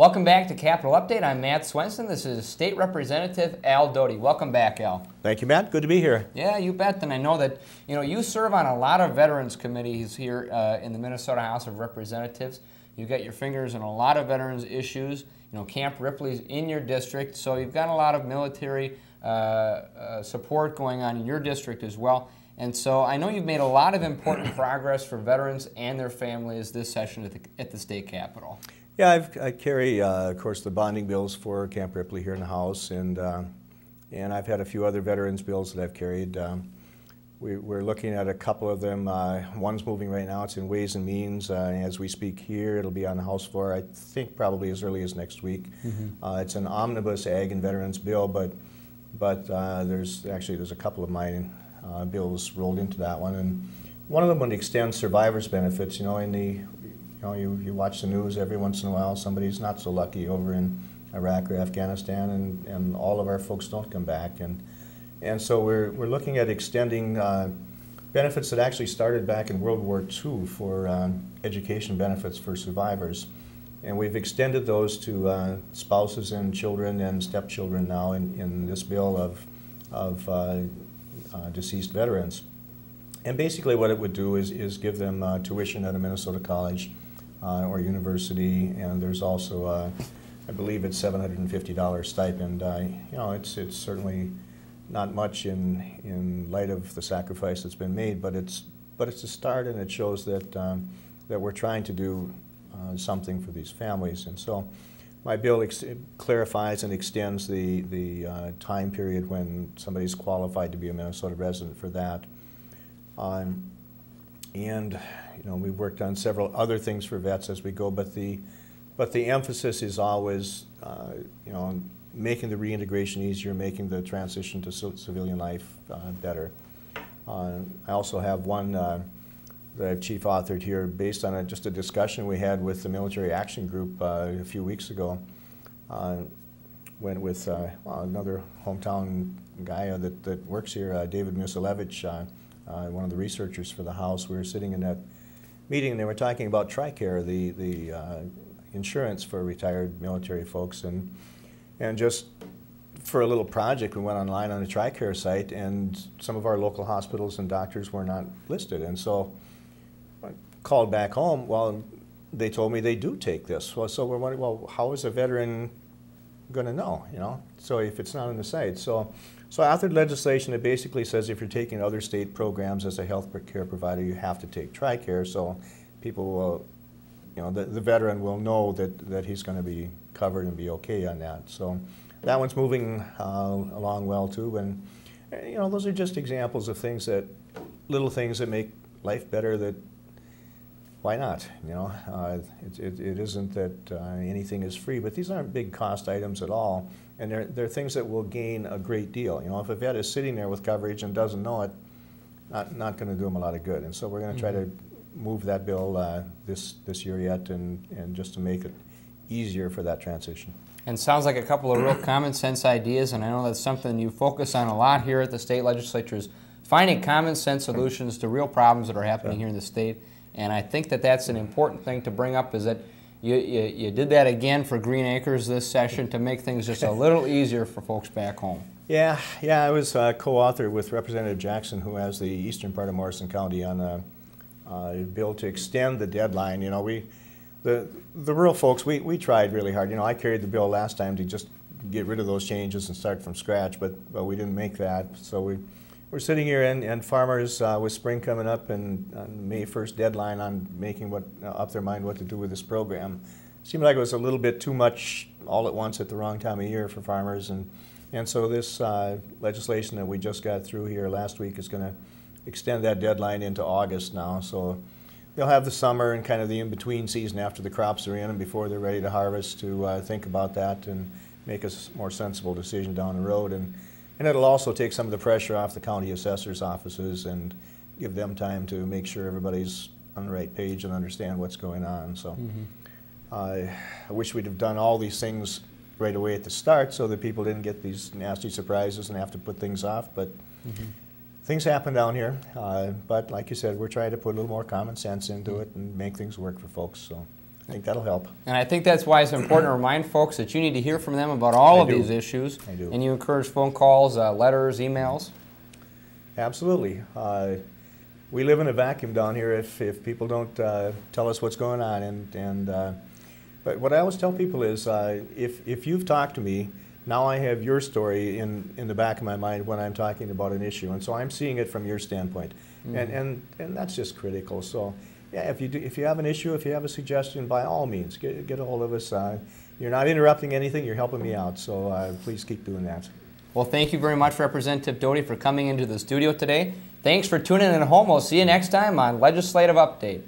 Welcome back to Capital Update. I'm Matt Swenson. This is State Representative Al Doty. Welcome back, Al. Thank you, Matt. Good to be here. Yeah, you bet. And I know that you serve on a lot of veterans committees here in the Minnesota House of Representatives. You've got your fingers in a lot of veterans issues. Camp Ripley's in your district, so you've got a lot of military support going on in your district as well. And so I know you've made a lot of important progress for veterans and their families this session at the state capitol. Yeah, I carry, of course, the bonding bills for Camp Ripley here in the House, and I've had a few other veterans bills that I've carried. We're looking at a couple of them. One's moving right now. It's in Ways and Means. As we speak here, it'll be on the House floor, I think probably as early as next week. It's an omnibus ag and veterans bill, but there's a couple of my bills rolled into that one, and one of them would extend survivors' benefits. You watch the news every once in a while, somebody's not so lucky over in Iraq or Afghanistan, and all of our folks don't come back. And so we're looking at extending benefits that actually started back in World War II for education benefits for survivors. And we've extended those to spouses and children and stepchildren now in this bill of deceased veterans. And basically what it would do is give them tuition at a Minnesota college or university, and there's also, I believe it's $750 stipend. It's certainly not much in light of the sacrifice that's been made, but it's a start, and it shows that that we're trying to do something for these families. And so my bill clarifies and extends the time period when somebody's qualified to be a Minnesota resident for that. We've worked on several other things for vets as we go, but the emphasis is always making the reintegration easier, making the transition to civilian life better. I also have one that I've chief authored here based on just a discussion we had with the Military Action Group a few weeks ago. Went with another hometown guy that works here, David Musilevich, one of the researchers for the House. We were sitting in that meeting and they were talking about TRICARE, the insurance for retired military folks, and just for a little project we went online on the TRICARE site, and some of our local hospitals and doctors were not listed. And so I called back home. Well, they told me they do take this. So we're wondering, well, how is a veteran going to know, so if it's not on the site? So I authored legislation that basically says if you're taking other state programs as a health care provider, you have to take TRICARE, so people will, the veteran will know that he's going to be covered and be okay on that. So that one's moving along well too, and those are just examples of little things that make life better. That why not? It isn't that anything is free, but these aren't big cost items at all, and they're things that will gain a great deal. If a vet is sitting there with coverage and doesn't know it, not going to do them a lot of good. And so we're going to try to move that bill this year yet, and just to make it easier for that transition. And sounds like a couple of real common sense ideas, and I know that's something you focus on a lot here at the state legislature, is finding common sense solutions to real problems that are happening here in the state. And I think that that's an important thing to bring up, is that you did that again for Green Acres this session to make things just a little easier for folks back home. Yeah, I was co-author with Representative Jackson, who has the eastern part of Morrison County, on a bill to extend the deadline. The rural folks, we tried really hard. I carried the bill last time to just get rid of those changes and start from scratch, but we didn't make that. So we're sitting here, and farmers, with spring coming up and on May 1st deadline on making up their mind what to do with this program. Seemed like it was a little bit too much all at once at the wrong time of year for farmers, and so this legislation that we just got through here last week is going to extend that deadline into August now. So they'll have the summer and kind of the in-between season after the crops are in and before they're ready to harvest to think about that and make a more sensible decision down the road. And it'll also take some of the pressure off the county assessor's offices and give them time to make sure everybody's on the right page and understand what's going on. So I wish we'd have done all these things right away at the start so that people didn't get these nasty surprises and have to put things off. But things happen down here. But like you said, we're trying to put a little more common sense into it and make things work for folks. So I think that'll help. And I think that's why it's important to remind folks that you need to hear from them about all of these issues. I do. And you encourage phone calls, letters, emails. Absolutely. We live in a vacuum down here if people don't tell us what's going on. But what I always tell people is if you've talked to me, now I have your story in the back of my mind when I'm talking about an issue. And so I'm seeing it from your standpoint. Mm-hmm. And that's just critical. So yeah, if you have an issue, if you have a suggestion, by all means, get a hold of us. You're not interrupting anything, you're helping me out. So please keep doing that. Well, thank you very much, Representative Doty, for coming into the studio today. Thanks for tuning in at home. We'll see you next time on Legislative Update.